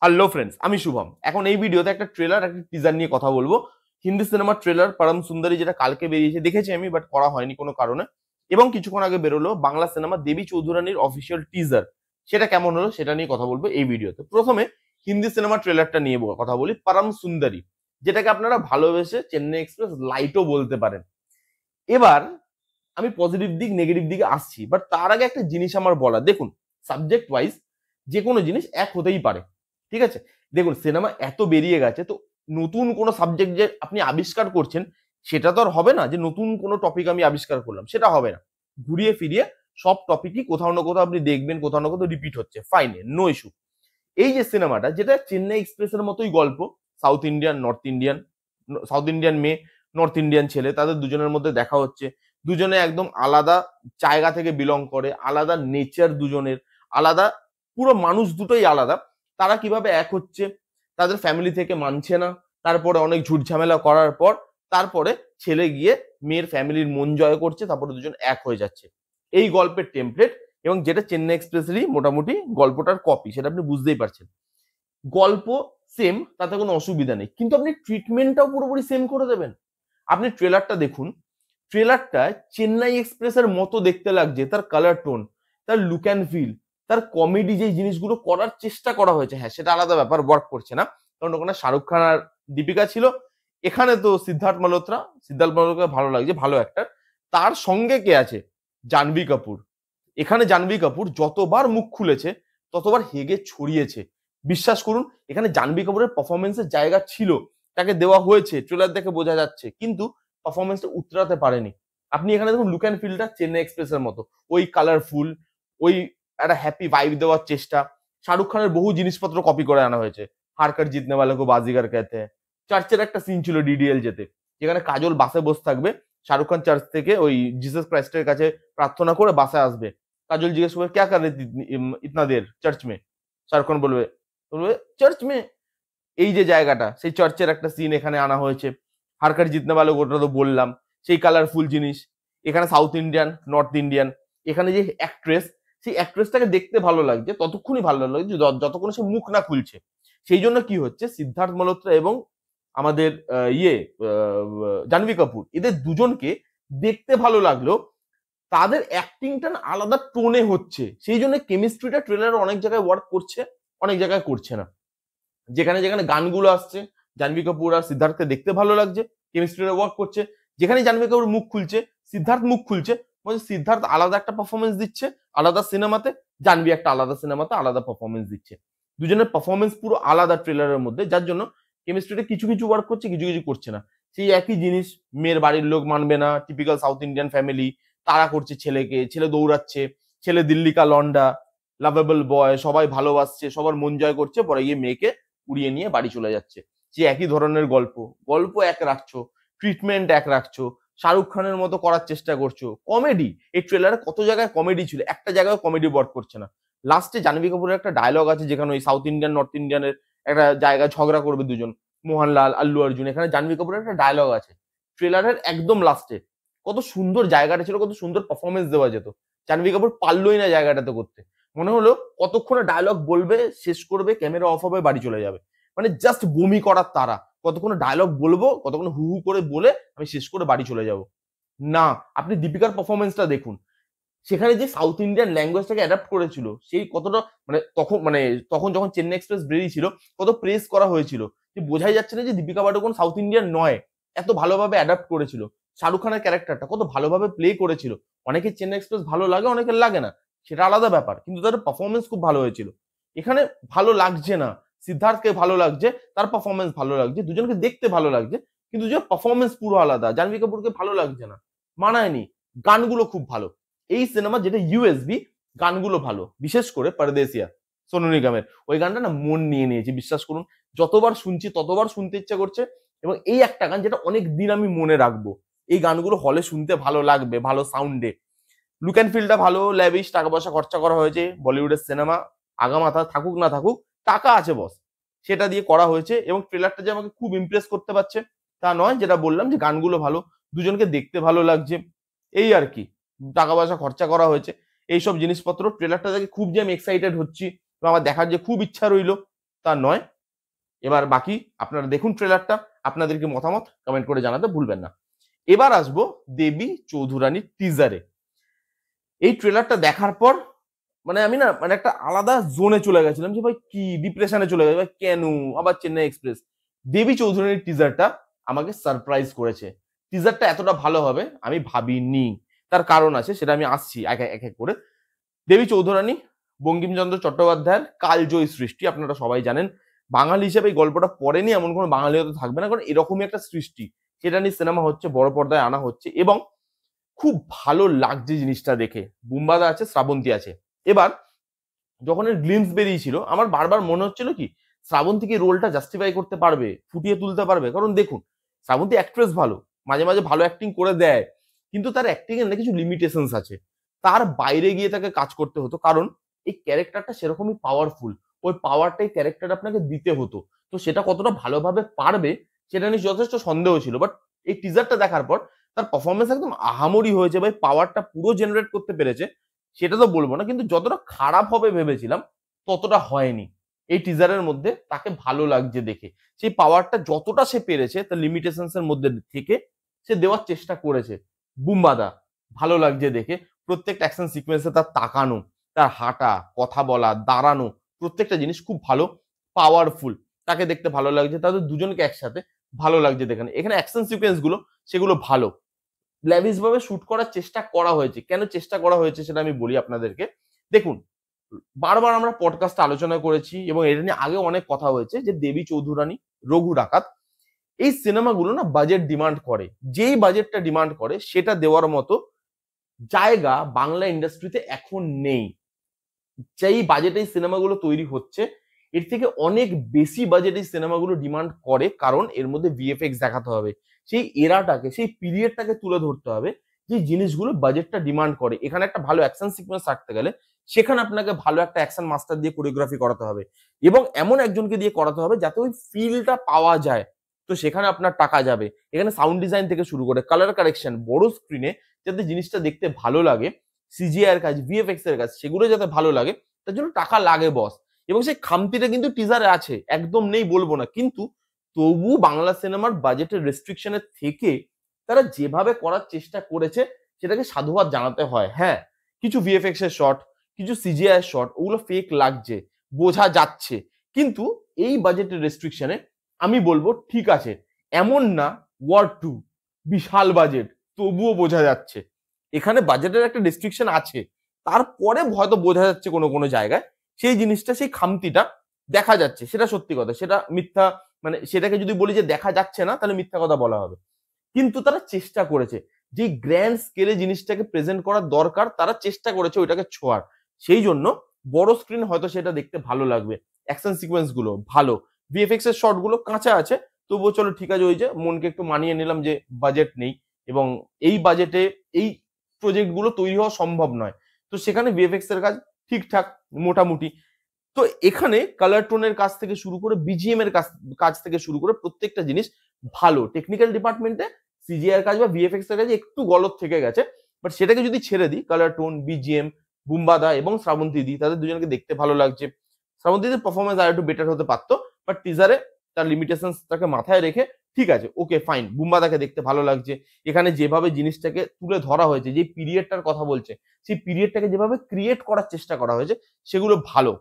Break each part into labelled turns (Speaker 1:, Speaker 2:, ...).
Speaker 1: Hello friends, আমি শুভম। এখন এই ভিডিওতে একটা ট্রেলার একটা টিজার নিয়ে কথা বলবো। হিন্দি সিনেমার ট্রেলার পরম সুন্দরী, যেটা কালকে বেরিয়েছে, দেখেছি আমি, বাট করা হয়নি কোনো কারণে। এবং কিছুক্ষণ আগে বেরোলো বাংলা সিনেমা দেবী চৌধুরানীর অফিসিয়াল টিজার। সেটা কেমন হলো সেটা নিয়ে কথা বলবো এই ভিডিওতে। প্রথমে হিন্দি সিনেমার ট্রেলারটা নিয়ে কথা বলি, পরম সুন্দরী, যেটাকে আপনারা ভালোবেসে চেন্নাই এক্সপ্রেস লাইটও বলতে পারেন। এবার আমি পজিটিভ দিক নেগেটিভ দিকে আসছি, বাট তার আগে একটা জিনিস আমার বলা, দেখুন, সাবজেক্ট ওয়াইজ যে কোনো জিনিস এক হতেই পারে, ঠিক আছে? দেখুন, সিনেমা এত বেরিয়ে গেছে, তো নতুন কোনো সাবজেক্ট যে আপনি আবিষ্কার করছেন সেটা তো আর হবে না যে নতুন কোনো টপিক আমি আবিষ্কার করলাম, সেটা হবে না। ঘুরিয়ে ফিরিয়ে সব টপিকই কোথাও না কোথাও আপনি দেখবেন, কোথাও না কোথাও রিপিট হচ্ছে, ফাইনে, নো ইস্যু। এই যে সিনেমাটা, যেটা চেন্নাই এক্সপ্রেসের মতোই গল্প, south Indian north Indian, south Indian মেয়ে নর্থ ইন্ডিয়ান ছেলে, তাদের দুজনের মধ্যে দেখা হচ্ছে। দুজনে একদম আলাদা জায়গা থেকে বিলং করে, আলাদা নেচার দুজনের, আলাদা, পুরো মানুষ দুটোই আলাদা। তারা কিভাবে এক হচ্ছে, তাদের ফ্যামিলি থেকে মানছে না, তারপরে অনেক ঝুট ঝামেলা করার পর তারপরে ছেলে গিয়ে মেয়ের ফ্যামিলির মন জয় করছে, তারপরে দুজন এক হয়ে যাচ্ছে। এই গল্পের টেমপ্লেট, এবং যেটা চেন্নাই এক্সপ্রেসেরই মোটামুটি গল্পটার কপি, সেটা আপনি বুঝতেই পারছেন। গল্প সেম, তাতে কোনো অসুবিধা নেই, কিন্তু আপনি ট্রিটমেন্টটাও পুরোপুরি সেম করে দেবেন। আপনি ট্রেলারটা দেখুন, ট্রেলারটায় চেন্নাই এক্সপ্রেসের মতো দেখতে লাগছে, তার কালার টোন, তার লুক অ্যান্ড ফিল, তার কমেডি, যে জিনিসগুলো করার চেষ্টা করা হয়েছে, হ্যাঁ সেটা আলাদা ব্যাপার, ওয়ার্ক করছে না, কারণ ওখানে শাহরুখ খান আর দীপিকা ছিল। এখানে তো সিদ্ধার্থ মালহোত্রা ভালো লাগছে, ভালো অ্যাক্টর। তার সঙ্গে কে আছে? জাহ্নবী কাপুর। এখানে জাহ্নবী কাপুর যতবার মুখ খুলেছে ততবার হেগে ছড়িয়েছে। বিশ্বাস করুন, এখানে জাহ্নবী কাপুরের পারফরমেন্সের জায়গা ছিল, তাকে দেওয়া হয়েছে, ট্রেলার দেখে বোঝা যাচ্ছে, কিন্তু পারফরমেন্সটা উতরাতে পারেনি। আপনি এখানে দেখুন, লুক অ্যান্ড ফিলটা চেন্নাই এক্সপ্রেসের মতো, ওই কালারফুল, ওই একটা হ্যাপি ভাইব দেওয়ার চেষ্টা। শাহরুখ খানের বহু জিনিসপত্র কপি করে আনা হয়েছে। হারকার জিতনে ওয়ালে কো বাজিগার कहते हैं। চার্চের একটা সিন ছিল ডিডিএল যেতে, যেখানে কাজল বাসে বসে থাকবে, শাহরুখ খান চার্চ থেকে ওই জিসাস ক্রাইস্টের কাছে প্রার্থনা করে বাসে আসবে। কাজল জিজ্ঞেস করবে, क्या कर रही थी इतना देर चर्च में? শাহরুখ খান বলবে বলবে চার্চ মে। এই যে জায়গাটা, সেই চার্চের একটা সিন এখানে আনা হয়েছে। হারকার জিতনে वाले ওটা তো বললাম, সেই কালারফুল জিনিস। এখানে সাউথ ইন্ডিয়ান নর্থ ইন্ডিয়ান, এখানে যে অ্যাক্ট্রেস, সেই অ্যাক্ট্রেসটাকে দেখতে ভালো লাগছে, ততক্ষণই ভালো লাগছে যতক্ষণ সে মুখ না খুলছে। সেই জন্য কি হচ্ছে, সিদ্ধার্থ মালহোত্রা এবং আমাদের জাহ্নবী কাপুর, এদের দুজনকে দেখতে ভালো লাগলো, তাদের অ্যাক্টিংটা না আলাদা টোনে হচ্ছে। সেই জন্য কেমিস্ট্রিটা ট্রেলারে অনেক জায়গায় ওয়ার্ক করছে, অনেক জায়গায় করছে না। যেখানে যেখানে গানগুলো আসছে, জাহ্নবী কাপুর আর সিদ্ধার্থকে দেখতে ভালো লাগছে, কেমিস্ট্রিটা ওয়ার্ক করছে। যেখানে জাহ্নবী কাপুর মুখ খুলছে, সিদ্ধার্থ মুখ খুলছে, বলছে সিদ্ধার্থ আলাদা একটা পারফরমেন্স দিচ্ছে আলাদা সিনেমাতে, জাহ্নবী একটা আলাদা সিনেমাতে আলাদা পারফরমেন্স দিচ্ছে। দুজনের পারফরমেন্স পুরো আলাদা ট্রেলারের মধ্যে, যার জন্য কেমিস্ট্রিটা কিছু কিছু ওয়ার্ক করছে, কিছু কিছু করছে না। সেই একই জিনিস, মেয়ের বাড়ির লোক মানবে না, টিপিক্যাল সাউথ ইন্ডিয়ান ফ্যামিলি, তাড়া করছে ছেলেকে, ছেলে দৌড়াচ্ছে, ছেলে দিল্লি কা লন্ডা, লাভেবল বয়, সবাই ভালোবাসছে, সবার মন জয় করছে, পরে গিয়ে মেয়েকে উড়িয়ে নিয়ে বাড়ি চলে যাচ্ছে। যে একই ধরনের গল্প, গল্প এক রাখছো, ট্রিটমেন্ট এক রাখছো, শাহরুখ খানের মতো করার চেষ্টা করছো। কমেডি, এই ট্রেলারে কত জায়গায় কমেডি ছিল, একটা জায়গায় কমেডি ওয়ার্ক করছে না। লাস্টে জাহ্নবী কাপুরের একটা ডায়লগ আছে, যেখানে ওই সাউথ ইন্ডিয়ান নর্থ ইন্ডিয়ানের একটা জায়গায় ঝগড়া করবে দুজন, মোহনলাল আল্লু অর্জুন, এখানে জাহ্নবী কাপুরের একটা ডায়লগ আছে ট্রেলারের একদম লাস্টে। কত সুন্দর জায়গাটা ছিল, কত সুন্দর পারফরমেন্স দেওয়া যেত, জাহ্নবী কাপুর পারলোই না জায়গাটাতে করতে। মনে হলো কতক্ষণে ডায়লগ বলবে, শেষ করবে, ক্যামেরা অফ হবে, বাড়ি চলে যাবে, মানে জাস্ট বমি করার তারা। কতক্ষণ ডায়লগ বলবো, কতক্ষণ হু হু করে বলে আমি শেষ করে বাড়ি চলে যাব। না, আপনি দীপিকার পারফরমেন্সটা দেখুন, সেখানে যে সাউথ ইন্ডিয়ান ল্যাঙ্গুয়েজটাকে অ্যাডাপ্ট করেছিল, সেই কতটা, মানে তখন যখন চেন্নাই এক্সপ্রেস বেরিয়েছিল, কত প্রেস করা হয়েছিল, যে বোঝাই যাচ্ছে না যে দীপিকা পাডুকোন সাউথ ইন্ডিয়ান নয়, এত ভালোভাবে অ্যাডাপ্ট করেছিল। শাহরুখ খানের ক্যারেক্টারটা কত ভালোভাবে প্লে করেছিল। অনেকের চেন্নাই এক্সপ্রেস ভালো লাগে, অনেকের লাগে না, সেটা আলাদা ব্যাপার, কিন্তু তাদের পারফরমেন্স খুব ভালো হয়েছিল। এখানে ভালো লাগছে না, সিদ্ধার্থকে ভালো লাগছে, তার পারফরমেন্স ভালো লাগছে, দুজনকে দেখতে ভালো লাগছে, কিন্তু যে পারফরমেন্স পুরো আলাদা। জাহ্নবী কাপুরকে ভালো লাগছে না, মানায়নি। গানগুলো খুব ভালো, এই সিনেমা যেটা ইউএসবি, গানগুলো ভালো, বিশেষ করে পরদেশিয়া, সোনু নিগমের ওই গানটা না মন নিয়ে নিয়েছি, বিশ্বাস করুন। যতবার শুনছি ততবার শুনতে ইচ্ছা করছে, এবং এই একটা গান যেটা অনেক দিন আমি মনে রাখবো। এই গানগুলো হলে শুনতে ভালো লাগবে, ভালো সাউন্ডে। লুক অ্যান্ড ফিলটা ভালো, ল্যাভিশ, টাকা পয়সা খরচা করা হয়েছে, বলিউডের সিনেমা, আগামাথা থাকুক না থাকুক, টাকা আছে বস, সেটা দিয়ে করা হয়েছে। এবং ট্রেলারটা যে আমাকে খুব ইমপ্রেস করতে পারছে তা নয়, যেটা বললাম যে গানগুলো ভালো, দুজনকে দেখতে ভালো লাগছে, এই আর কি। টাকা পয়সা খরচা করা হয়েছে, এইসব জিনিসপত্র। ট্রেলারটা দেখে খুব যে আমি এক্সাইটেড হচ্ছি, এবং আমার দেখার যে খুব ইচ্ছা রইলো, তা নয়। এবার বাকি আপনারা দেখুন ট্রেলারটা, আপনাদেরকে মতামত কমেন্ট করে জানাতে ভুলবেন না। এবার আসবো দেবী চৌধুরানীর টিজারে। এই ট্রেলারটা দেখার পর মানে আমি না মানে একটা আলাদা জোনে চলে গেছিলাম যে ভাই কি ডিপ্রেশনে চলে গেছে, ভাই কেন আবার চেন্নাই এক্সপ্রেস। দেবী চৌধুরানীর টিজারটা আমাকে সারপ্রাইজ করেছে। টিজারটা এতটা ভালো হবে আমি ভাবিনি। তার কারণ আছে, সেটা আমি আসছি এক এক এক করে। দেবী চৌধুরানী বঙ্কিমচন্দ্র চট্টোপাধ্যায়ের কালজয়ী সৃষ্টি, আপনারা সবাই জানেন। বাঙালি হিসেবে এই গল্পটা পড়েনি এমন কোনো বাঙালি হয়তো থাকবে না, কারণ এরকমই একটা সৃষ্টি, সেটা নিয়ে সিনেমা হচ্ছে, বড় পর্দায় আনা হচ্ছে এবং খুব ভালো লাগছে জিনিসটা দেখে। বুম্বাদা আছে, শ্রাবন্তী আছে। এবার যখন এর গ্লিমস বেরিয়েছিল আমার বারবার মনে হচ্ছিল কি শ্রাবন্তী কি রোলটা জাস্টিফাই করতে পারবে, ফুটিয়ে তুলতে পারবে। কারণ দেখুন শ্রাবন্তী অ্যাক্ট্রেস ভালো, মাঝে মাঝে ভালো অ্যাক্টিং করে দেয়, কিন্তু তার অ্যাক্টিং এর না কিছু লিমিটেশনস আছে। তার বাইরে গিয়ে তাকে কাজ করতে হতো, কারণ এই ক্যারেক্টারটা সেরকমই পাওয়ারফুল। ওই পাওয়ারটাই ক্যারেক্টার আপনাকে দিতে হতো। তো সেটা কতটা ভালোভাবে পারবে সেটা নিয়ে যথেষ্ট সন্দেহ ছিল। বাট এই টিজারটা দেখার পর তার পারফরমেন্স একদম আহামরি হয়েছে, ভাই পাওয়ারটা পুরো জেনারেট করতে পেরেছে। সেটা তো বলবো না, কিন্তু যতটা খারাপ হবে ভেবেছিলাম ততটা হয়নি। এই টিজারের মধ্যে তাকে ভালো লাগছে দেখে। সেই পাওয়ারটা যতটা সে পেরেছে তার লিমিটেশনস এর মধ্যে থেকে সে দেওয়ার চেষ্টা করেছে। বুম্বাদা ভালো লাগছে দেখে। প্রত্যেকটা অ্যাকশন সিকোয়েন্সে তার তাকানো, তার হাঁটা, কথা বলা, দাঁড়ানো, প্রত্যেকটা জিনিস খুব ভালো, পাওয়ারফুল। তাকে দেখতে ভালো লাগছে, তাদের দুজনকে একসাথে ভালো লাগছে দেখেন। এখানে অ্যাকশন সিকোয়েন্স গুলো সেগুলো ভালো, ল্যাভিশ ভাবে শুট করার চেষ্টা করা হয়েছে। কেন চেষ্টা করা হয়েছে সেটা আমি বলি আপনাদেরকে। দেখুন বারবার আমরা পডকাস্টে আলোচনা করেছি এবং এটা নিয়ে আগে অনেক কথা হয়েছে যে দেবী চৌধুরানী, রঘু ডাকাত, এই সিনেমাগুলো না বাজেট ডিমান্ড করে। যেই বাজেটটা ডিমান্ড করে সেটা দেওয়ার মতো জায়গা বাংলা ইন্ডাস্ট্রিতে এখন নেই। যেই বাজেটে এই সিনেমাগুলো তৈরি হচ্ছে এর থেকে অনেক বেশি বাজেট এই সিনেমাগুলো ডিমান্ড করে, কারণ এর মধ্যে ভিএফএক্স দেখাতে হবে, সেই এরাটাকে, সেই পিরিয়ডটাকে তুলে ধরতে হবে যে জিনিসগুলো বাজেটটা ডিমান্ড করে। এখানে একটা ভালো অ্যাকশন সিকোয়েন্স রাখতে গেলে সেখানে আপনাকে ভালো একটা অ্যাকশন মাস্টার দিয়ে কোরিওগ্রাফি করাতে হবে এবং এমন একজনকে দিয়ে করাতে হবে যাতে ওই ফিলটা পাওয়া যায়। তো সেখানে আপনার টাকা যাবে। এখানে সাউন্ড ডিজাইন থেকে শুরু করে কালার কারেকশন, বড় স্ক্রিনে যাতে জিনিসটা দেখতে ভালো লাগে, সিজিআই এর কাজ, ভিএফএক্স এর কাজ, সেগুলো যাতে ভালো লাগে, তার জন্য টাকা লাগে বস। এবং সেই খামতিটা কিন্তু টিজারে আছে, একদম নেই বলবো না, কিন্তু তবু বাংলা সিনেমার বাজেটের রেস্ট্রিকশনের থেকে তারা যেভাবে করার চেষ্টা করেছে সেটাকে সাধুবাদ জানাতে হয়। হ্যাঁ, কিছু ভিএফএক্স এর শট, কিছু সিজিআই এর শট, ওগুলো ফেক লাগছে, বোঝা যাচ্ছে, কিন্তু এই বাজেটের রেস্ট্রিকশনে আমি বলবো ঠিক আছে। এমন না ওয়ার টু বিশাল বাজেট তবুও বোঝা যাচ্ছে। এখানে বাজেটের একটা রেস্ট্রিকশন আছে, তারপরে হয়তো বোঝা যাচ্ছে কোনো কোনো জায়গায় সেই জিনিসটা, সেই খামতিটা দেখা যাচ্ছে। সেটা সত্যি কথা, সেটা মিথ্যা মানে সেটাকে যদি বলি যে দেখা যাচ্ছে না তাহলে মিথ্যা কথা বলা হবে। কিন্তু তারা চেষ্টা করেছে যে গ্র্যান্ড স্কেলে জিনিসটাকে প্রেজেন্ট করার দরকার, তারা চেষ্টা করেছে ওইটাকে ছোঁয়ার। সেই জন্য বড় স্ক্রিন হয়তো সেটা দেখতে ভালো লাগবে, অ্যাকশন সিকোয়েন্স গুলো ভালো, ভিএফএক্স এর শট গুলো কাঁচা আছে, তবুও চলো ঠিক আছে, ওই যে মনকে একটু মানিয়ে নিলাম যে বাজেট নেই এবং এই বাজেটে এই প্রজেক্ট গুলো তৈরি হওয়া সম্ভব নয়। তো সেখানে ভিএফএক্স এর কাজ ঠিকঠাক মোটামুটি। তো এখানে কালার টোনের কাজ থেকে শুরু করে বিজিএম এর কাজ থেকে শুরু করে প্রত্যেকটা জিনিস ভালো। টেকনিক্যাল ডিপার্টমেন্টে সিজিআই এর কাজ বা ভিএফএক্স এর কাজে একটু গলত থেকে গেছে, বাট সেটাকে যদি ছেড়ে দিই, কালার টোন, বিজিএম, বুম্বাদা এবং শ্রাবন্তী দি, তাদের দুজনকে দেখতে ভালো লাগছে। শ্রাবন্তী দির পারফরমেন্স আর একটু বেটার হতে পারতো, বাট টিজারে তার লিমিটেশনটাকে মাথায় রেখে ঠিক আছে, ওকে ফাইন। বুম্বাদাকে দেখতে ভালো লাগছে। এখানে যেভাবে জিনিসটাকে তুলে ধরা হয়েছে, যে পিরিয়ডটার কথা বলছে, সেই পিরিয়ডটাকে যেভাবে ক্রিয়েট করার চেষ্টা করা হয়েছে সেগুলো ভালো,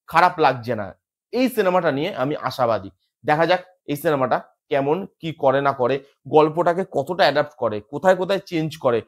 Speaker 1: খারাপ লাগছে না। এই সিনেমাটা নিয়ে আমি আশাবাদী। দেখা যাক এই সিনেমাটা কেমন কি করে না করে, গল্পটাকে কতটা অ্যাডাপ্ট করে, কোথায় কোথায় চেঞ্জ করে,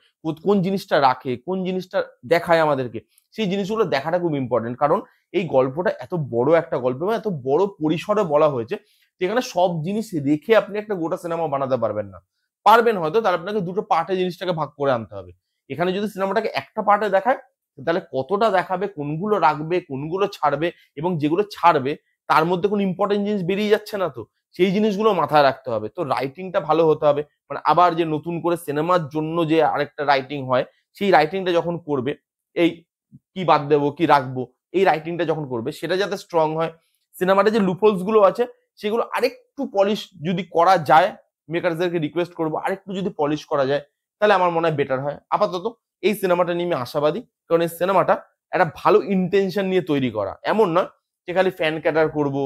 Speaker 1: কোন জিনিসটা রাখে, কোন জিনিসটা দেখায় আমাদেরকে, সেই জিনিসগুলো দেখাটা খুব ইম্পর্টেন্ট। কারণ এই গল্পটা এত বড় একটা গল্প এবং এত বড় পরিসরে বলা হয়েছে, যেখানে সব জিনিস রেখে আপনি একটা গোটা সিনেমা বানাতে পারবেন না। পারবেন হয়তো, তাহলে আপনাকে দুটো পার্টে জিনিসটাকে ভাগ করে আনতে হবে। এখানে যদি সিনেমাটাকে একটা পার্টে দেখায় তাহলে কতটা দেখাবে, কোনগুলো রাখবে, কোনগুলো ছাড়বে, এবং যেগুলো ছাড়বে তার মধ্যে কোনো ইম্পর্টেন্ট জিনিস বেরিয়ে যাচ্ছে না তো, সেই জিনিসগুলো মাথায় রাখতে হবে। তো রাইটিংটা ভালো হতে হবে, মানে আবার যে নতুন করে সিনেমার জন্য যে আরেকটা রাইটিং হয়, সেই রাইটিংটা যখন করবে, এই কি বাদ দেবো কি রাখবো, এই রাইটিংটা যখন করবে সেটা যাতে স্ট্রং হয়। সিনেমাটা যে লুপহোলস গুলো আছে সেগুলো আরেকটু পলিশ যদি করা যায়, মেকারদেরকে রিকোয়েস্ট করবো আরেকটু যদি পলিশ করা যায় তাহলে আমার মনে হয় বেটার হয়। আপাতত এই সিনেমাটা নিয়ে আমি আশাবাদী, কারণ এই সিনেমাটা একটা ভালো ইন্টেনশন নিয়ে তৈরি করা, এমন নয় যে খালি ফ্যান ক্যাটার করবো,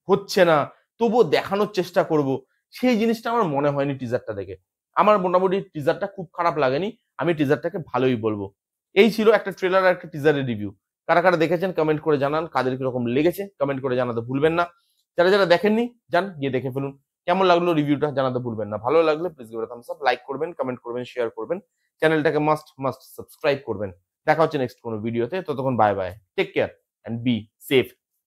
Speaker 1: হচ্ছে না, তবুও দেখানোর চেষ্টা করব, সেই জিনিসটা আমার মনে হয়নি টিজারটা দেখে। আমার মোটামুটি টিজারটা খুব খারাপ লাগেনি, আমি টিজারটাকে ভালোই বলবো। এই ছিল একটা ট্রেলার আর একটা টিজারের রিভিউ। কারা কারা দেখেছেন কমেন্ট করে জানান, কাদের কিরকম লেগেছে কমেন্ট করে জানাতে ভুলবেন না। যারা যারা দেখেননি যান গিয়ে দেখে ফেলুন। কেমন লাগলো রিভিউটা জানাতে ভুলবেন না। ভালো লাগলে please give it a Thums up, like করবেন, কমেন্ট করবেন, শেয়ার করবেন, চ্যানেলটাকে মাস্ট মাস্ট সাবস্ক্রাইব করবেন। দেখা হচ্ছে নেক্সট কোনো ভিডিওতে, ততক্ষণ bye bye, take care and be safe.